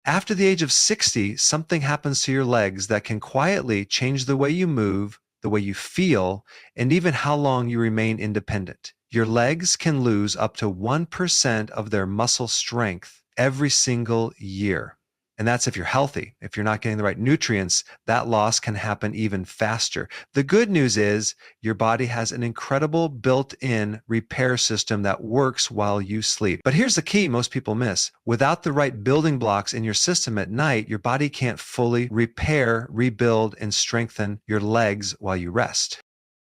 After the age of 60, something happens to your legs that can quietly change the way you move, the way you feel, and even how long you remain independent. Your legs can lose up to 1% of their muscle strength every single year. And that's if you're healthy. If you're not getting the right nutrients, that loss can happen even faster. The good news is your body has an incredible built-in repair system that works while you sleep. But here's the key most people miss. Without the right building blocks in your system at night, your body can't fully repair, rebuild, and strengthen your legs while you rest.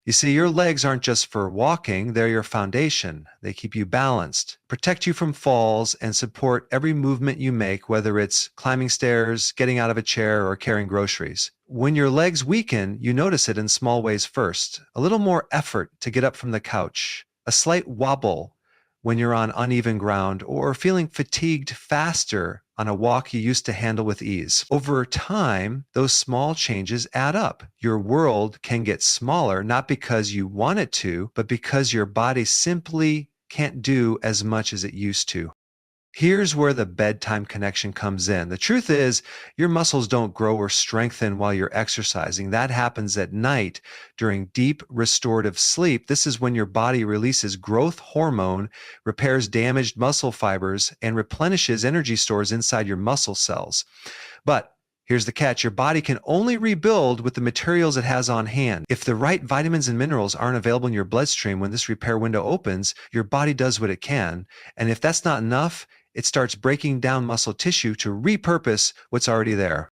You see, your legs aren't just for walking, they're your foundation. They keep you balanced, protect you from falls, and support every movement you make, whether it's climbing stairs, getting out of a chair, or carrying groceries. When your legs weaken, you notice it in small ways first. A little more effort to get up from the couch, a slight wobble when you're on uneven ground, or feeling fatigued faster on a walk you used to handle with ease. Over time, those small changes add up. Your world can get smaller, not because you want it to, but because your body simply can't do as much as it used to. Here's where the bedtime connection comes in. The truth is, your muscles don't grow or strengthen while you're exercising. That happens at night during deep restorative sleep. This is when your body releases growth hormone, repairs damaged muscle fibers, and replenishes energy stores inside your muscle cells. But here's the catch. Your body can only rebuild with the materials it has on hand. If the right vitamins and minerals aren't available in your bloodstream when this repair window opens, your body does what it can. And if that's not enough, it starts breaking down muscle tissue to repurpose what's already there.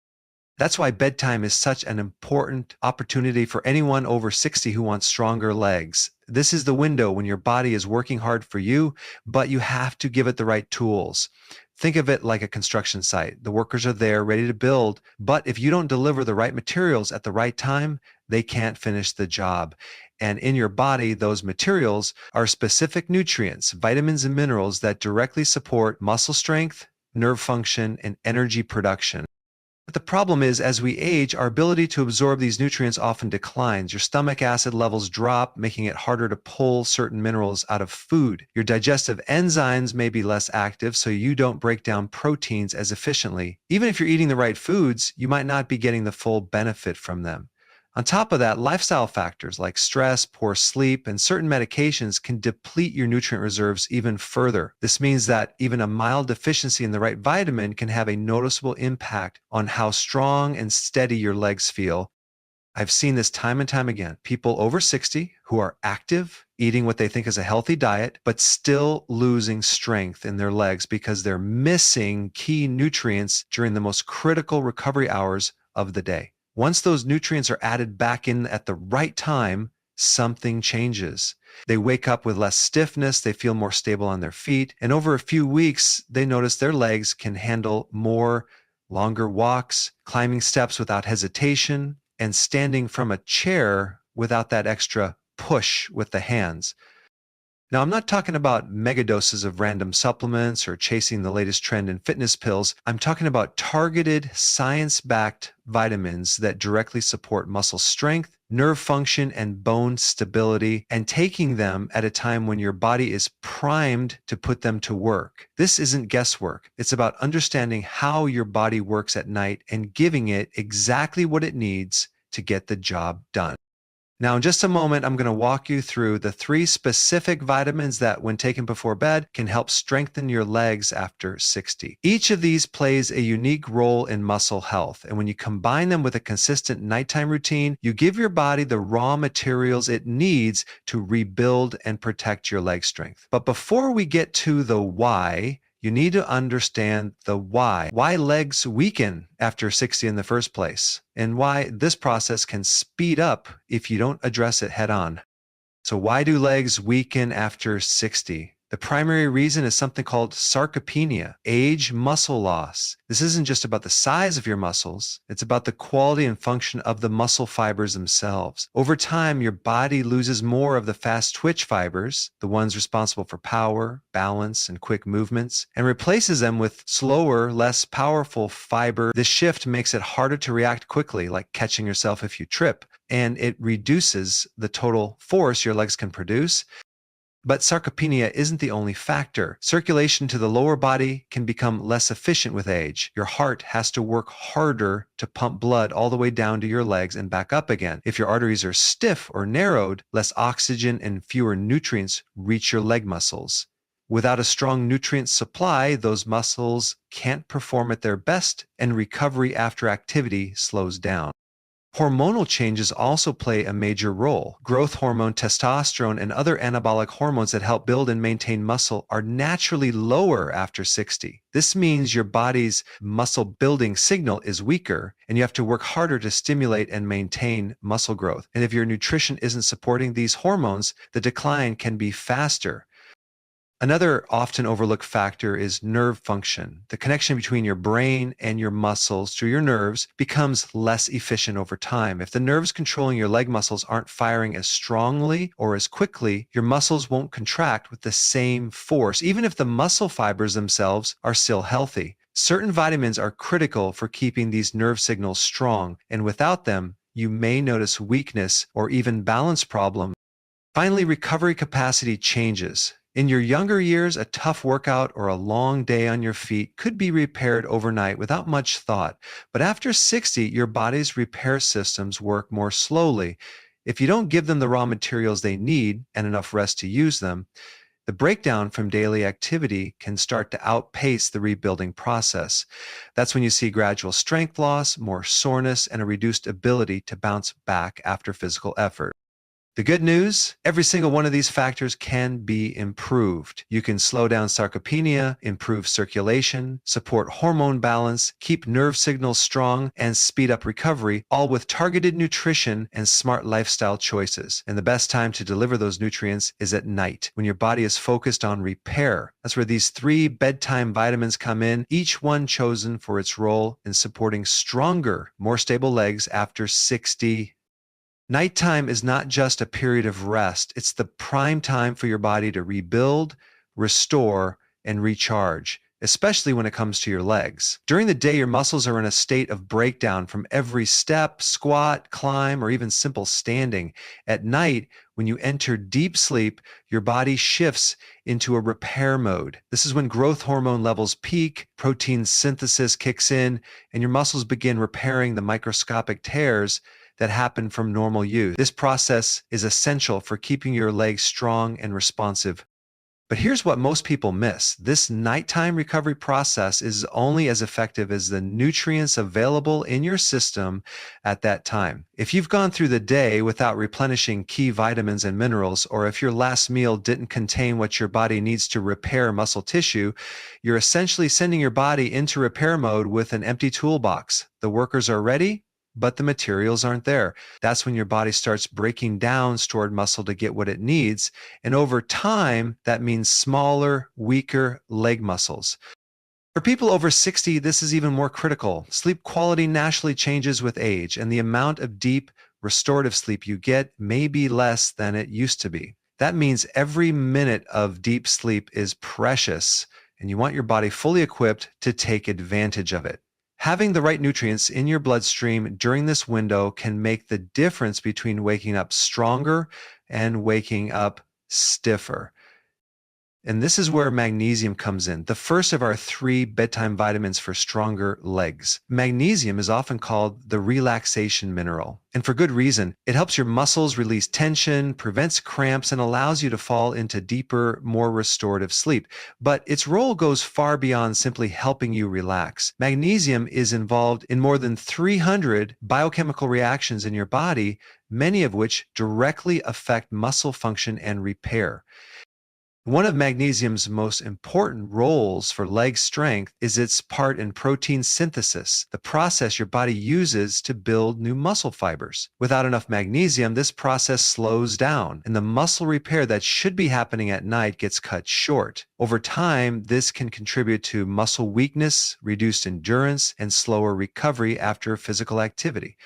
That's why bedtime is such an important opportunity for anyone over 60 who wants stronger legs. This is the window when your body is working hard for you, but you have to give it the right tools. Think of it like a construction site. The workers are there ready to build, but if you don't deliver the right materials at the right time, they can't finish the job. And in your body, those materials are specific nutrients, vitamins and minerals that directly support muscle strength, nerve function, and energy production. But the problem is, as we age, our ability to absorb these nutrients often declines. Your stomach acid levels drop, making it harder to pull certain minerals out of food. Your digestive enzymes may be less active, so you don't break down proteins as efficiently. Even if you're eating the right foods, you might not be getting the full benefit from them. On top of that, lifestyle factors like stress, poor sleep, and certain medications can deplete your nutrient reserves even further. This means that even a mild deficiency in the right vitamin can have a noticeable impact on how strong and steady your legs feel. I've seen this time and time again. People over 60 who are active, eating what they think is a healthy diet, but still losing strength in their legs because they're missing key nutrients during the most critical recovery hours of the day. Once those nutrients are added back in at the right time, something changes. They wake up with less stiffness, they feel more stable on their feet, and over a few weeks, they notice their legs can handle more longer walks, climbing steps without hesitation, and standing from a chair without that extra push with the hands. Now, I'm not talking about mega doses of random supplements or chasing the latest trend in fitness pills. I'm talking about targeted, science-backed vitamins that directly support muscle strength, nerve function, and bone stability, and taking them at a time when your body is primed to put them to work. This isn't guesswork. It's about understanding how your body works at night and giving it exactly what it needs to get the job done. Now, in just a moment, I'm going to walk you through the 3 specific vitamins that, when taken before bed, can help strengthen your legs after 60. Each of these plays a unique role in muscle health, and when you combine them with a consistent nighttime routine, you give your body the raw materials it needs to rebuild and protect your leg strength. But before we get to the why, you need to understand the why. Why legs weaken after 60 in the first place, and why this process can speed up if you don't address it head on. So why do legs weaken after 60? The primary reason is something called sarcopenia, age muscle loss. This isn't just about the size of your muscles, it's about the quality and function of the muscle fibers themselves. Over time, your body loses more of the fast twitch fibers, the ones responsible for power, balance, and quick movements, and replaces them with slower, less powerful fiber. This shift makes it harder to react quickly, like catching yourself if you trip, and it reduces the total force your legs can produce. But sarcopenia isn't the only factor. Circulation to the lower body can become less efficient with age. Your heart has to work harder to pump blood all the way down to your legs and back up again. If your arteries are stiff or narrowed, less oxygen and fewer nutrients reach your leg muscles. Without a strong nutrient supply, those muscles can't perform at their best, and recovery after activity slows down. Hormonal changes also play a major role. Growth hormone, testosterone, and other anabolic hormones that help build and maintain muscle are naturally lower after 60. This means your body's muscle building signal is weaker, and you have to work harder to stimulate and maintain muscle growth. And if your nutrition isn't supporting these hormones, the decline can be faster. Another often overlooked factor is nerve function. The connection between your brain and your muscles through your nerves becomes less efficient over time. If the nerves controlling your leg muscles aren't firing as strongly or as quickly, your muscles won't contract with the same force, even if the muscle fibers themselves are still healthy. Certain vitamins are critical for keeping these nerve signals strong, and without them, you may notice weakness or even balance problems. Finally, recovery capacity changes. In your younger years, a tough workout or a long day on your feet could be repaired overnight without much thought. But after 60, your body's repair systems work more slowly. If you don't give them the raw materials they need and enough rest to use them, the breakdown from daily activity can start to outpace the rebuilding process. That's when you see gradual strength loss, more soreness, and a reduced ability to bounce back after physical effort. The good news, every single one of these factors can be improved. You can slow down sarcopenia, improve circulation, support hormone balance, keep nerve signals strong, and speed up recovery, all with targeted nutrition and smart lifestyle choices. And the best time to deliver those nutrients is at night, when your body is focused on repair. That's where these 3 bedtime vitamins come in, each one chosen for its role in supporting stronger, more stable legs after 60. Nighttime is not just a period of rest, it's the prime time for your body to rebuild, restore, and recharge, especially when it comes to your legs. During the day, your muscles are in a state of breakdown from every step, squat, climb, or even simple standing. At night, when you enter deep sleep, your body shifts into a repair mode. This is when growth hormone levels peak, protein synthesis kicks in, and your muscles begin repairing the microscopic tears that happen from normal use. This process is essential for keeping your legs strong and responsive. But here's what most people miss. This nighttime recovery process is only as effective as the nutrients available in your system at that time. If you've gone through the day without replenishing key vitamins and minerals, or if your last meal didn't contain what your body needs to repair muscle tissue, you're essentially sending your body into repair mode with an empty toolbox. The workers are ready, but the materials aren't there. That's when your body starts breaking down stored muscle to get what it needs. And over time, that means smaller, weaker leg muscles. For people over 60, this is even more critical. Sleep quality naturally changes with age, and the amount of deep, restorative sleep you get may be less than it used to be. That means every minute of deep sleep is precious, and you want your body fully equipped to take advantage of it. Having the right nutrients in your bloodstream during this window can make the difference between waking up stronger and waking up stiffer. And this is where magnesium comes in, the first of our 3 bedtime vitamins for stronger legs. Magnesium is often called the relaxation mineral, and for good reason. It helps your muscles release tension, prevents cramps, and allows you to fall into deeper, more restorative sleep. But its role goes far beyond simply helping you relax. Magnesium is involved in more than 300 biochemical reactions in your body, many of which directly affect muscle function and repair. One of magnesium's most important roles for leg strength is its part in protein synthesis, the process your body uses to build new muscle fibers. Without enough magnesium, this process slows down, and the muscle repair that should be happening at night gets cut short. Over time, this can contribute to muscle weakness, reduced endurance, and slower recovery after physical activity.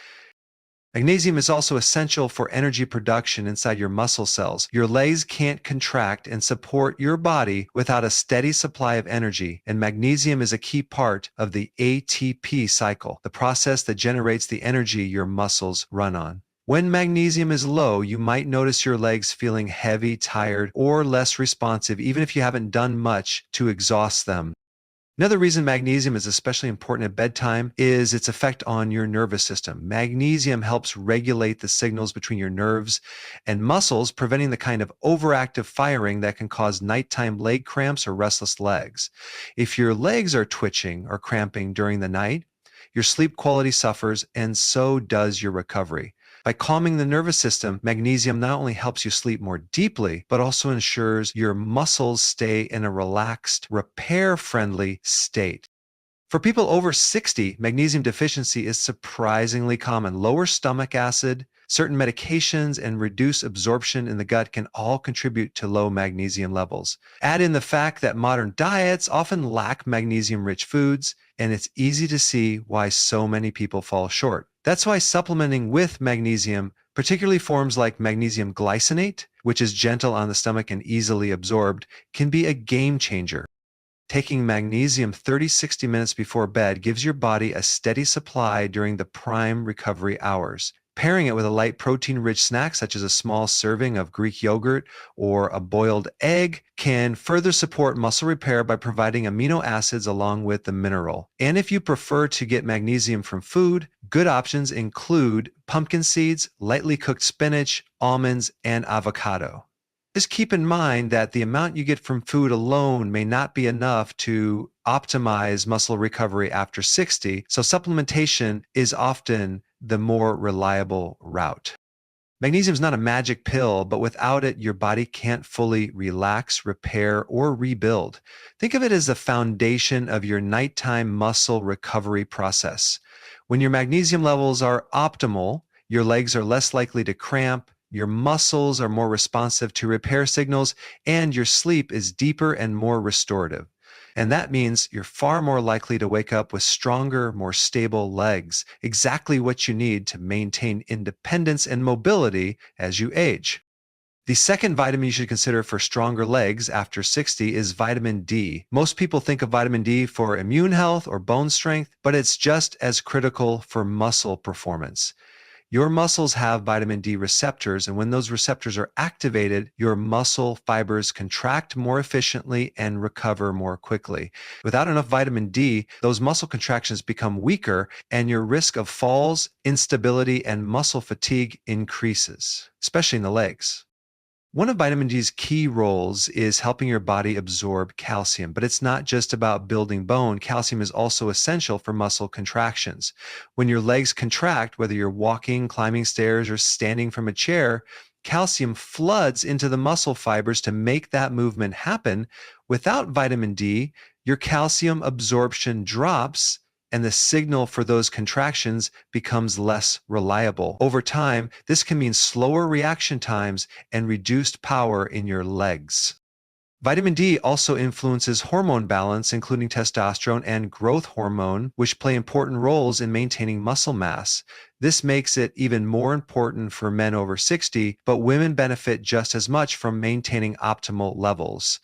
Magnesium is also essential for energy production inside your muscle cells. Your legs can't contract and support your body without a steady supply of energy, and magnesium is a key part of the ATP cycle, the process that generates the energy your muscles run on. When magnesium is low, you might notice your legs feeling heavy, tired, or less responsive, even if you haven't done much to exhaust them. Another reason magnesium is especially important at bedtime is its effect on your nervous system. Magnesium helps regulate the signals between your nerves and muscles, preventing the kind of overactive firing that can cause nighttime leg cramps or restless legs. If your legs are twitching or cramping during the night, your sleep quality suffers, and so does your recovery. By calming the nervous system, magnesium not only helps you sleep more deeply, but also ensures your muscles stay in a relaxed, repair-friendly state. For people over 60, magnesium deficiency is surprisingly common. Lower stomach acid, certain medications, and reduced absorption in the gut can all contribute to low magnesium levels. Add in the fact that modern diets often lack magnesium-rich foods, and it's easy to see why so many people fall short. That's why supplementing with magnesium, particularly forms like magnesium glycinate, which is gentle on the stomach and easily absorbed, can be a game changer. Taking magnesium 30-60 minutes before bed gives your body a steady supply during the prime recovery hours. Pairing it with a light protein-rich snack such as a small serving of Greek yogurt or a boiled egg can further support muscle repair by providing amino acids along with the mineral. And if you prefer to get magnesium from food, good options include pumpkin seeds, lightly cooked spinach, almonds, and avocado. Just keep in mind that the amount you get from food alone may not be enough to optimize muscle recovery after 60, so supplementation is often the more reliable route. Magnesium is not a magic pill, but without it, your body can't fully relax, repair, or rebuild. Think of it as the foundation of your nighttime muscle recovery process. When your magnesium levels are optimal, your legs are less likely to cramp, your muscles are more responsive to repair signals, and your sleep is deeper and more restorative. And that means you're far more likely to wake up with stronger, more stable legs, exactly what you need to maintain independence and mobility as you age. The second vitamin you should consider for stronger legs after 60 is vitamin D. Most people think of vitamin D for immune health or bone strength, but it's just as critical for muscle performance. Your muscles have vitamin D receptors, and when those receptors are activated, your muscle fibers contract more efficiently and recover more quickly. Without enough vitamin D, those muscle contractions become weaker, and your risk of falls, instability, and muscle fatigue increases, especially in the legs. One of vitamin D's key roles is helping your body absorb calcium, but it's not just about building bone. Calcium is also essential for muscle contractions. When your legs contract, whether you're walking, climbing stairs, or standing from a chair, calcium floods into the muscle fibers to make that movement happen. Without vitamin D, your calcium absorption drops and the signal for those contractions becomes less reliable. Over time, this can mean slower reaction times and reduced power in your legs. Vitamin D also influences hormone balance, including testosterone and growth hormone, which play important roles in maintaining muscle mass. This makes it even more important for men over 60, but women benefit just as much from maintaining optimal levels.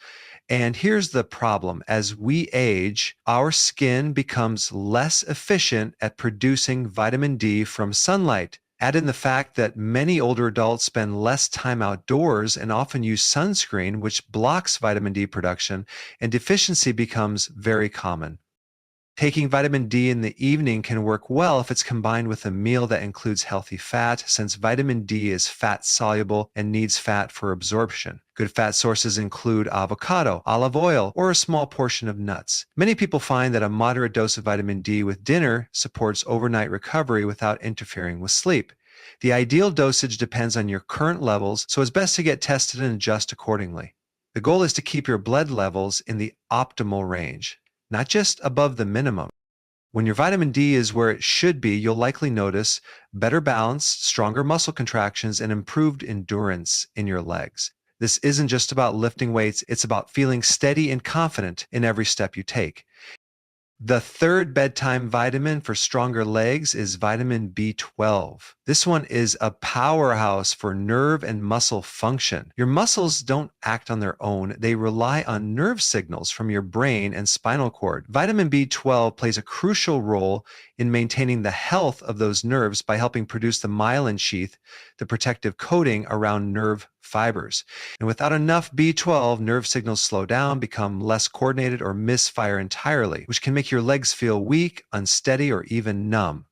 And here's the problem. As we age, our skin becomes less efficient at producing vitamin D from sunlight. Add in the fact that many older adults spend less time outdoors and often use sunscreen, which blocks vitamin D production, and deficiency becomes very common. Taking vitamin D in the evening can work well if it's combined with a meal that includes healthy fat, since vitamin D is fat soluble and needs fat for absorption. Good fat sources include avocado, olive oil, or a small portion of nuts. Many people find that a moderate dose of vitamin D with dinner supports overnight recovery without interfering with sleep. The ideal dosage depends on your current levels, so it's best to get tested and adjust accordingly. The goal is to keep your blood levels in the optimal range, not just above the minimum. When your vitamin D is where it should be, you'll likely notice better balance, stronger muscle contractions, and improved endurance in your legs. This isn't just about lifting weights, it's about feeling steady and confident in every step you take. The third bedtime vitamin for stronger legs is vitamin B12. This one is a powerhouse for nerve and muscle function. Your muscles don't act on their own, they rely on nerve signals from your brain and spinal cord. Vitamin B12 plays a crucial role in maintaining the health of those nerves by helping produce the myelin sheath, the protective coating around nerve fibers. And without enough B12, nerve signals slow down, become less coordinated, or misfire entirely, which can make your legs feel weak, unsteady, or even numb.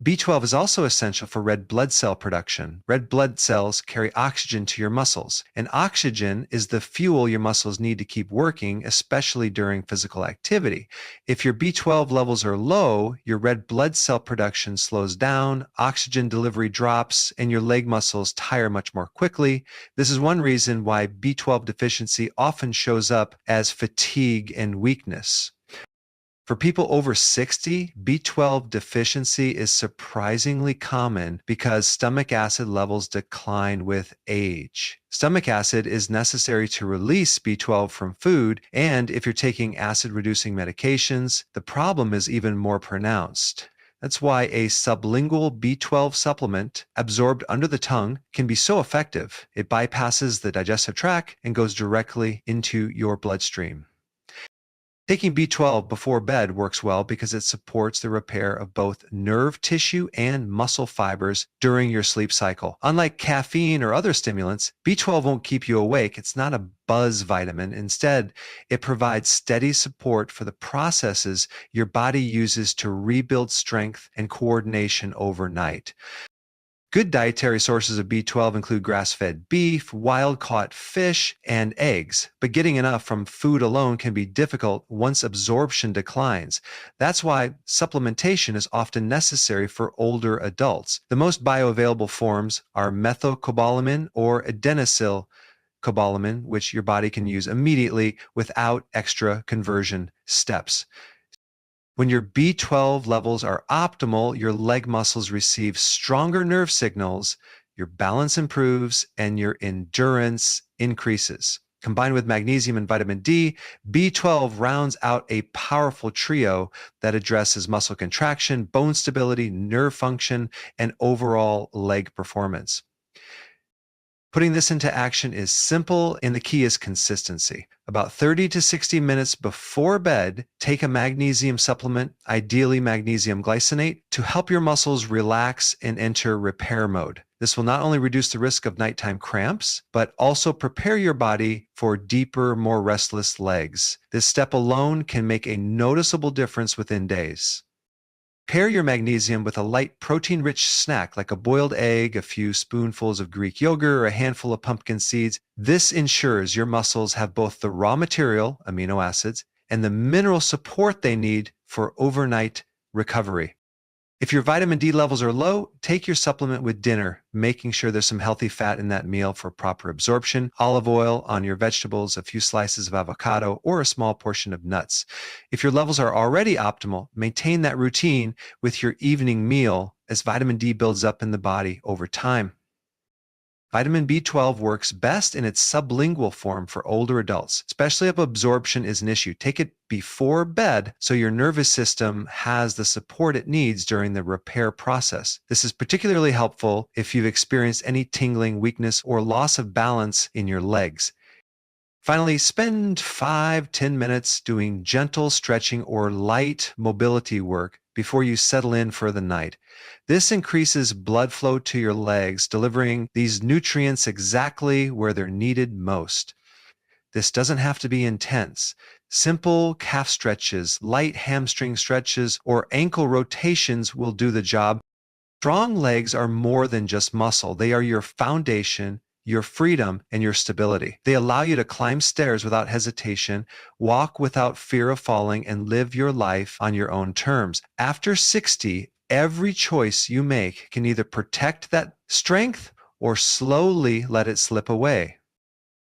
B12 is also essential for red blood cell production. Red blood cells carry oxygen to your muscles, and oxygen is the fuel your muscles need to keep working, especially during physical activity. If your B12 levels are low, your red blood cell production slows down, oxygen delivery drops, and your leg muscles tire much more quickly. This is one reason why B12 deficiency often shows up as fatigue and weakness. For people over 60, B12 deficiency is surprisingly common because stomach acid levels decline with age. Stomach acid is necessary to release B12 from food, and if you're taking acid-reducing medications, the problem is even more pronounced. That's why a sublingual B12 supplement absorbed under the tongue can be so effective. It bypasses the digestive tract and goes directly into your bloodstream. Taking B12 before bed works well because it supports the repair of both nerve tissue and muscle fibers during your sleep cycle. Unlike caffeine or other stimulants, B12 won't keep you awake. It's not a buzz vitamin. Instead, it provides steady support for the processes your body uses to rebuild strength and coordination overnight. Good dietary sources of B12 include grass-fed beef, wild-caught fish, and eggs, but getting enough from food alone can be difficult once absorption declines. That's why supplementation is often necessary for older adults. The most bioavailable forms are methylcobalamin or adenosylcobalamin, which your body can use immediately without extra conversion steps. When your B12 levels are optimal, your leg muscles receive stronger nerve signals, your balance improves, and your endurance increases. Combined with magnesium and vitamin D, B12 rounds out a powerful trio that addresses muscle contraction, bone stability, nerve function, and overall leg performance. Putting this into action is simple, and the key is consistency. About 30 to 60 minutes before bed, take a magnesium supplement, ideally magnesium glycinate, to help your muscles relax and enter repair mode. This will not only reduce the risk of nighttime cramps, but also prepare your body for deeper, more restless legs. This step alone can make a noticeable difference within days. Pair your magnesium with a light protein-rich snack like a boiled egg, a few spoonfuls of Greek yogurt, or a handful of pumpkin seeds. This ensures your muscles have both the raw material, amino acids, and the mineral support they need for overnight recovery. If your vitamin D levels are low, take your supplement with dinner, making sure there's some healthy fat in that meal for proper absorption, olive oil on your vegetables, a few slices of avocado, or a small portion of nuts. If your levels are already optimal, maintain that routine with your evening meal as vitamin D builds up in the body over time. Vitamin B12 works best in its sublingual form for older adults, especially if absorption is an issue. Take it before bed so your nervous system has the support it needs during the repair process. This is particularly helpful if you've experienced any tingling, weakness, or loss of balance in your legs. Finally, spend 5-10 minutes doing gentle stretching or light mobility work before you settle in for the night. This increases blood flow to your legs, delivering these nutrients exactly where they're needed most. This doesn't have to be intense. Simple calf stretches, light hamstring stretches, or ankle rotations will do the job. Strong legs are more than just muscle. They are your foundation, your freedom, and your stability. They allow you to climb stairs without hesitation, walk without fear of falling, and live your life on your own terms. After 60, every choice you make can either protect that strength or slowly let it slip away.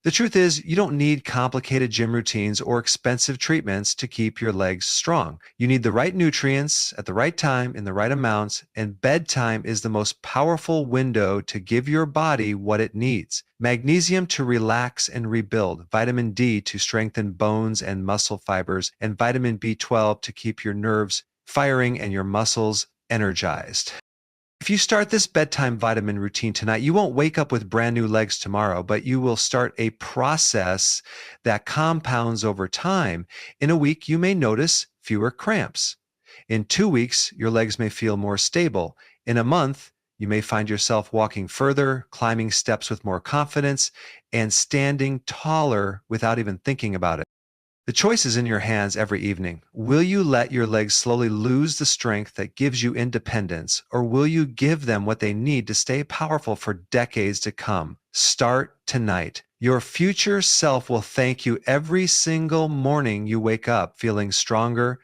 The truth is, you don't need complicated gym routines or expensive treatments to keep your legs strong. You need the right nutrients at the right time in the right amounts, and bedtime is the most powerful window to give your body what it needs. Magnesium to relax and rebuild, vitamin D to strengthen bones and muscle fibers, and vitamin B12 to keep your nerves firing and your muscles energized. If you start this bedtime vitamin routine tonight, you won't wake up with brand new legs tomorrow, but you will start a process that compounds over time. In a week, you may notice fewer cramps. In 2 weeks, your legs may feel more stable. In a month, you may find yourself walking further, climbing steps with more confidence, and standing taller without even thinking about it. The choice is in your hands every evening. Will you let your legs slowly lose the strength that gives you independence, or will you give them what they need to stay powerful for decades to come? Start tonight. Your future self will thank you every single morning you wake up feeling stronger,